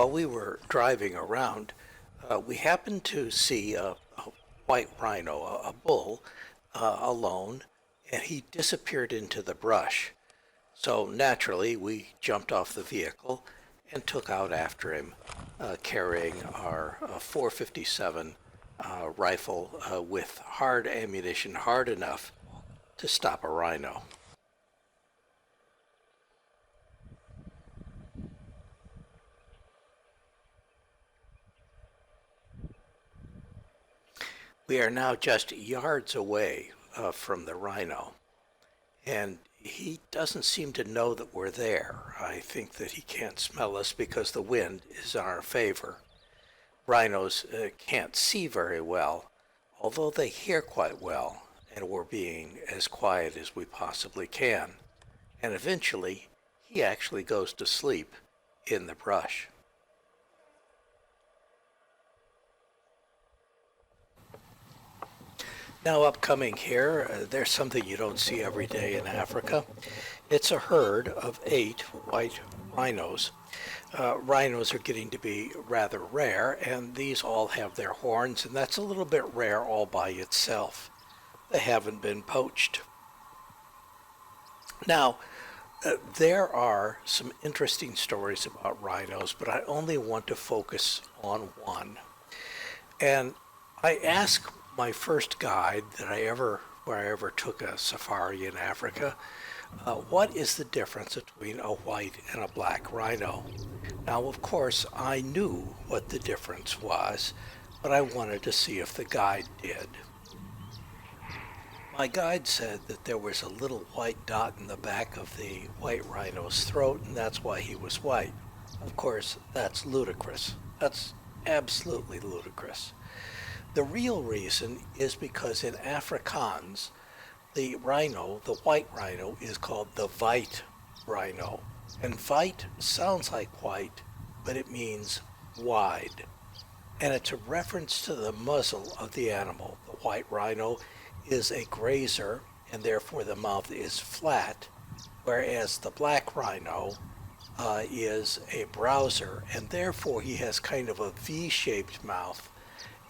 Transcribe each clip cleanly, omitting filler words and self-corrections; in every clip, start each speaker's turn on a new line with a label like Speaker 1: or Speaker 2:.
Speaker 1: while we were driving around, we happened to see a white rhino, a bull, alone, and he disappeared into the brush. So naturally, we jumped off the vehicle and took out after him, carrying our 457 rifle with hard ammunition, hard enough to stop a rhino. We are now just yards away from the rhino, and he doesn't seem to know that we're there. I think that he can't smell us because the wind is in our favor. Rhinos can't see very well, although they hear quite well, and we're being as quiet as we possibly can. And eventually, he actually goes to sleep in the brush. Now upcoming here, there's something you don't see every day in Africa. It's a herd of 8 white rhinos. Rhinos are getting to be rather rare, and these all have their horns, and that's a little bit rare all by itself. They haven't been poached. Now, there are some interesting stories about rhinos, but I only want to focus on one. And I asked my first guide where I ever took a safari in Africa, what is the difference between a white and a black rhino? Now, of course, I knew what the difference was, but I wanted to see if the guide did. My guide said that there was a little white dot in the back of the white rhino's throat, and that's why he was white. Of course, that's ludicrous. That's absolutely ludicrous. The real reason is because in Afrikaans, the rhino, the white rhino, is called the white rhino. And white sounds like white, but it means wide. And it's a reference to the muzzle of the animal. The white rhino is a grazer, and therefore the mouth is flat, whereas the black rhino is a browser, and therefore he has kind of a V-shaped mouth,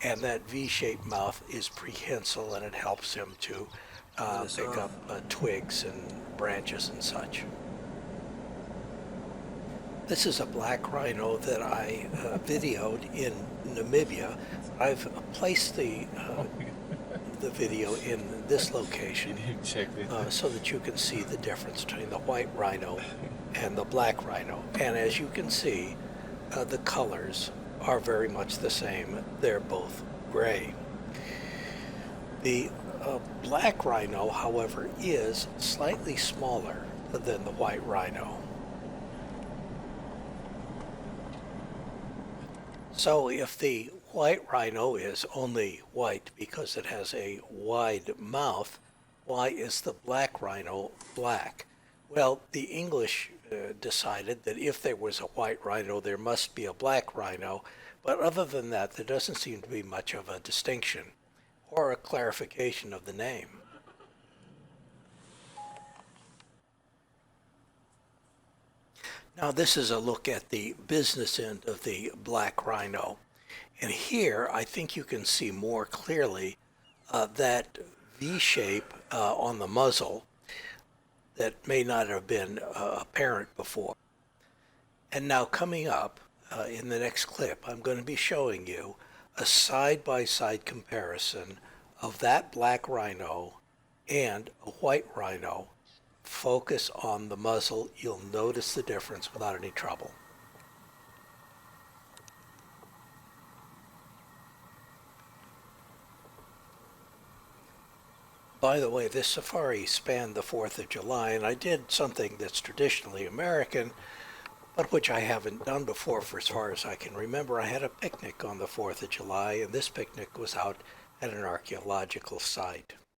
Speaker 1: and that V-shaped mouth is prehensile, and it helps him to pick up twigs and branches and such. This is a black rhino that I videoed in Namibia. I've placed the video in this location so that you can see the difference between the white rhino and the black rhino. And as you can see, the colors are very much the same. They're both gray. The black rhino, however, is slightly smaller than the white rhino. So if the white rhino is only white because it has a wide mouth, why is the black rhino black? Well, the English decided that if there was a white rhino, there must be a black rhino, but other than that, there doesn't seem to be much of a distinction or a clarification of the name. Now this is a look at the business end of the black rhino. And here I think you can see more clearly that V shape on the muzzle that may not have been apparent before. And now coming up in the next clip, I'm going to be showing you a side-by-side comparison of that black rhino and a white rhino. Focus on the muzzle. You'll notice the difference without any trouble. By the way, this safari spanned the 4th of July, and I did something that's traditionally American, but which I haven't done before for as far as I can remember. I had a picnic on the 4th of July, and this picnic was out at an archaeological site.